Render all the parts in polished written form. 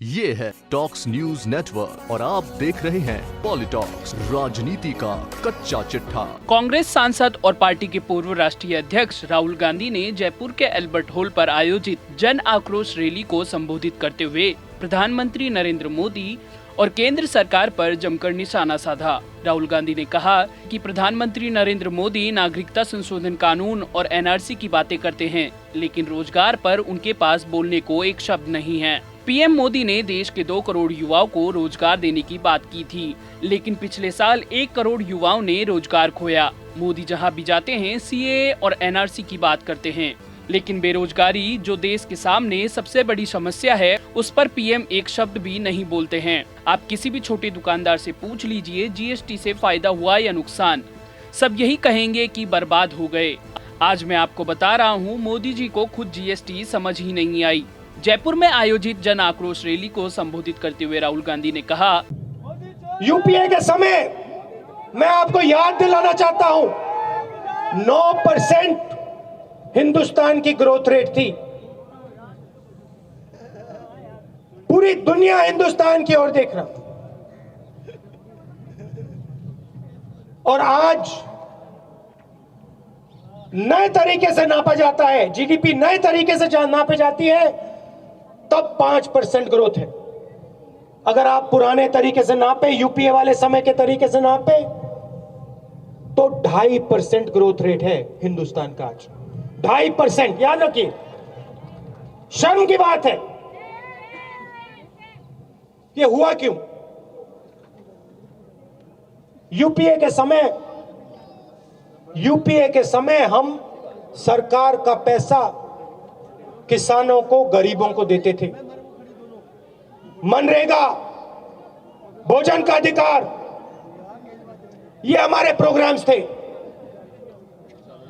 ये है talks news network और आप देख रहे हैं पॉलिटॉक्स, राजनीति का कच्चा चिट्ठा। कांग्रेस सांसद और पार्टी के पूर्व राष्ट्रीय अध्यक्ष राहुल गांधी ने जयपुर के एल्बर्ट हॉल पर आयोजित जन आक्रोश रैली को संबोधित करते हुए प्रधानमंत्री नरेंद्र मोदी और केंद्र सरकार पर जमकर निशाना साधा। राहुल गांधी ने कहा कि प्रधानमंत्री नरेंद्र मोदी नागरिकता संशोधन कानून और एनआरसी की बातें करते हैं, लेकिन रोजगार पर उनके पास बोलने को एक शब्द नहीं है। पीएम मोदी ने देश के 2 करोड़ युवाओं को रोजगार देने की बात की थी, लेकिन पिछले साल 1 करोड़ युवाओं ने रोजगार खोया। मोदी जहां भी जाते हैं सीएए और एनआरसी की बात करते हैं, लेकिन बेरोजगारी जो देश के सामने सबसे बड़ी समस्या है, उस पर पीएम एक शब्द भी नहीं बोलते हैं। आप किसी भी छोटे दुकानदार से पूछ लीजिए जीएसटी से फायदा हुआ या नुकसान, सब यही कहेंगे कि बर्बाद हो गए। आज मैं आपको बता रहा हूँ, मोदी जी को खुद जीएसटी समझ ही नहीं आई। जयपुर में आयोजित जन आक्रोश रैली को संबोधित करते हुए राहुल गांधी ने कहा, यूपीए के समय मैं आपको याद दिलाना चाहता हूं, 9% हिंदुस्तान की ग्रोथ रेट थी। पूरी दुनिया हिंदुस्तान की ओर देख रहा था। और आज नए तरीके से नापा जाता है, जीडीपी नए तरीके से नापी जाती है, तब 5% ग्रोथ है। अगर आप पुराने तरीके से नापे, यूपीए वाले समय के तरीके से नापे, तो 2.5% ग्रोथ रेट है हिंदुस्तान का आज। 2.5%, याद रखिए, शर्म की बात है। ये हुआ क्यों? यूपीए के समय हम सरकार का पैसा किसानों को, गरीबों को देते थे। मनरेगा, भोजन का अधिकार, ये हमारे प्रोग्राम्स थे।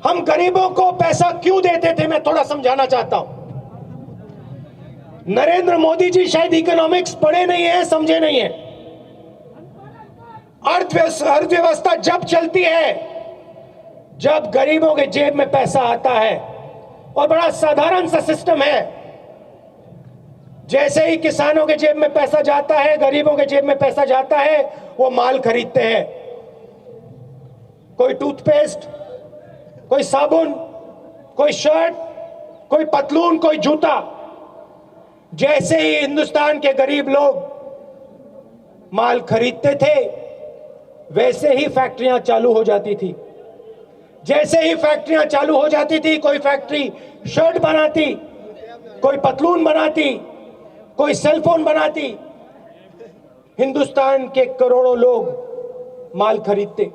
हम गरीबों को पैसा क्यों देते थे, मैं थोड़ा समझाना चाहता हूं। नरेंद्र मोदी जी शायद इकोनॉमिक्स पढ़े नहीं है, समझे नहीं है। अर्थव्यवस्था जब चलती है, जब गरीबों के जेब में पैसा आता है, और बड़ा साधारण सा सिस्टम है। जैसे ही किसानों के जेब में पैसा जाता है, गरीबों के जेब में पैसा जाता है, वो माल खरीदते हैं। कोई टूथपेस्ट, कोई साबुन, कोई शर्ट, कोई पतलून, कोई जूता। जैसे ही हिंदुस्तान के गरीब लोग माल खरीदते थे, वैसे ही फैक्ट्रियां चालू हो जाती थी। जैसे ही फैक्ट्रियां चालू हो जाती थी, कोई फैक्ट्री शर्ट बनाती, कोई पतलून बनाती, कोई सेलफोन बनाती। हिंदुस्तान के करोड़ों लोग माल खरीदते।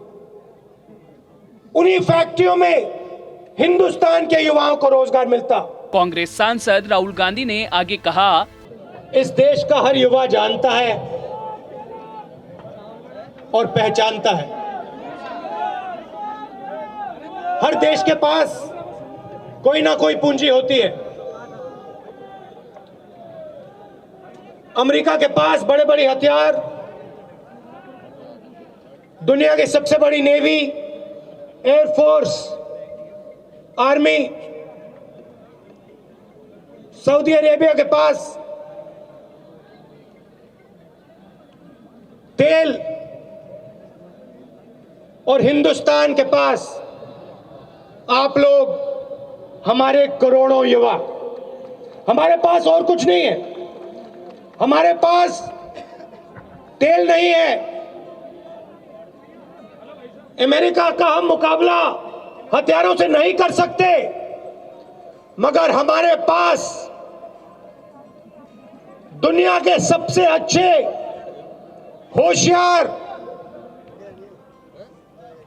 उन्हीं फैक्ट्रियों में हिंदुस्तान के युवाओं को रोजगार मिलता। कांग्रेस सांसद राहुल गांधी ने आगे कहा, इस देश का हर युवा जानता है और पहचानता है। हर देश के पास कोई ना कोई पूंजी होती है। अमेरिका के पास बड़े बड़े हथियार, दुनिया की सबसे बड़ी navy, air force, army. Saudi Arabia के पास तेल, और हिंदुस्तान के पास आप लोग, हमारे करोड़ों युवा। हमारे पास और कुछ नहीं है। हमारे पास तेल नहीं है। अमेरिका का हम मुकाबला हथियारों से नहीं कर सकते, मगर हमारे पास दुनिया के सबसे अच्छे, होशियार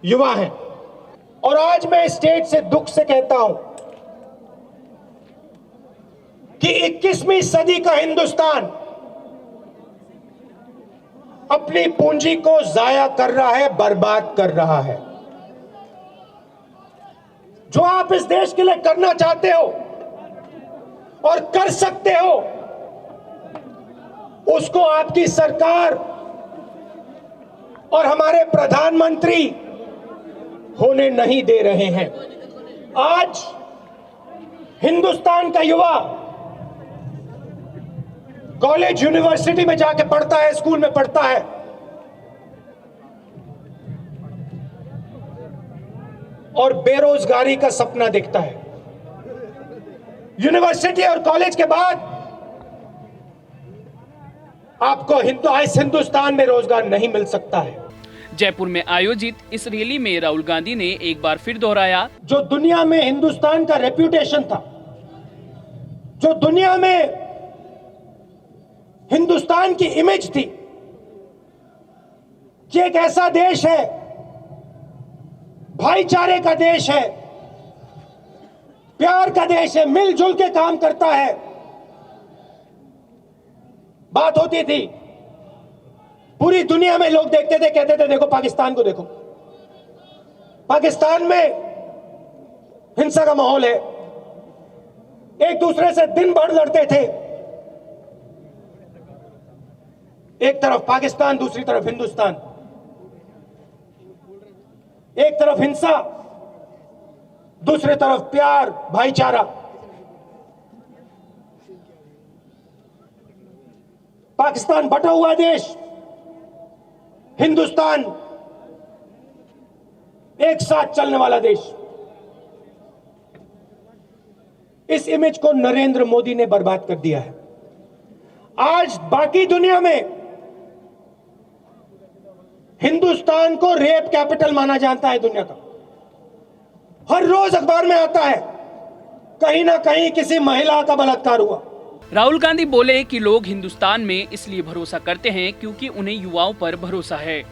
युवा हैं। और आज मैं स्टेज से दुख से कहता हूं कि 21वीं सदी का हिंदुस्तान अपनी पूंजी को जाया कर रहा है, बर्बाद कर रहा है। जो आप इस देश के लिए करना चाहते हो और कर सकते हो, उसको आपकी सरकार और हमारे प्रधानमंत्री होने नहीं दे रहे हैं। आज हिंदुस्तान का युवा कॉलेज यूनिवर्सिटी में जाके पढ़ता है, स्कूल में पढ़ता है, और बेरोजगारी का सपना देखता है। यूनिवर्सिटी और कॉलेज के बाद आपको इस हिंदुस्तान में रोजगार नहीं मिल सकता है। जयपुर में आयोजित इस रैली में राहुल गांधी ने एक बार फिर दोहराया, जो दुनिया में हिंदुस्तान का रेप्यूटेशन था, जो दुनिया में हिंदुस्तान की इमेज थी कि एक ऐसा देश है, भाईचारे का देश है, प्यार का देश है, मिलजुल के काम करता है, बात होती थी, पूरी दुनिया में लोग देखते थे, कहते थे देखो पाकिस्तान को देखो, पाकिस्तान में हिंसा का माहौल है, एक दूसरे से दिन भर लड़ते थे, एक तरफ पाकिस्तान, दूसरी तरफ हिंदुस्तान, एक तरफ हिंसा, दूसरी तरफ प्यार, भाईचारा। पाकिस्तान बटा हुआ देश, हिंदुस्तान एक साथ चलने वाला देश। इस इमेज को नरेंद्र मोदी ने बर्बाद कर दिया है। आज बाकी दुनिया में हिंदुस्तान को रेप कैपिटल माना जाता है दुनिया का। हर रोज अखबार में आता है कहीं ना कहीं किसी महिला का बलात्कार हुआ। राहुल गांधी बोले कि लोग हिंदुस्तान में इसलिए भरोसा करते हैं क्योंकि उन्हें युवाओं पर भरोसा है।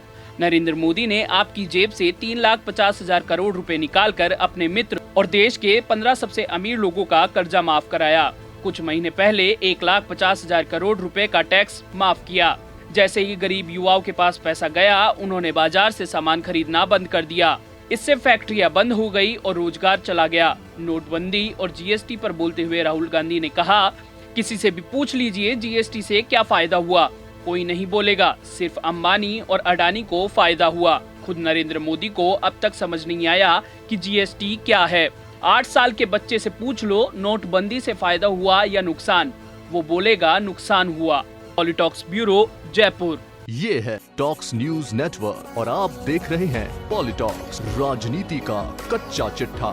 नरेंद्र मोदी ने आपकी जेब से 3,50,000 करोड़ रुपए निकालकर अपने मित्र और देश के 15 सबसे अमीर लोगों का कर्जा माफ कराया। कुछ महीने पहले 1,50,000 करोड़ रुपए का टैक्स माफ किया। जैसे ही गरीब युवाओं के पास पैसा गया, उन्होंने बाजार से सामान खरीदना बंद कर दिया। इससे फैक्ट्रियां बंद हो गई और रोजगार चला गया। नोटबंदी और जीएसटी पर बोलते हुए राहुल गांधी ने कहा, किसी से भी पूछ लीजिए जीएसटी से क्या फायदा हुआ, कोई नहीं बोलेगा, सिर्फ अंबानी और अडानी को फायदा हुआ। खुद नरेंद्र मोदी को अब तक समझ नहीं आया कि जीएसटी क्या है। 8 साल के बच्चे से पूछ लो नोटबंदी से फायदा हुआ या नुकसान, वो बोलेगा नुकसान हुआ। पॉलिटॉक्स ब्यूरो, जयपुर। ये है टॉक्स न्यूज नेटवर्क और आप देख रहे हैं पॉलिटॉक्स, राजनीति का कच्चा चिट्ठा।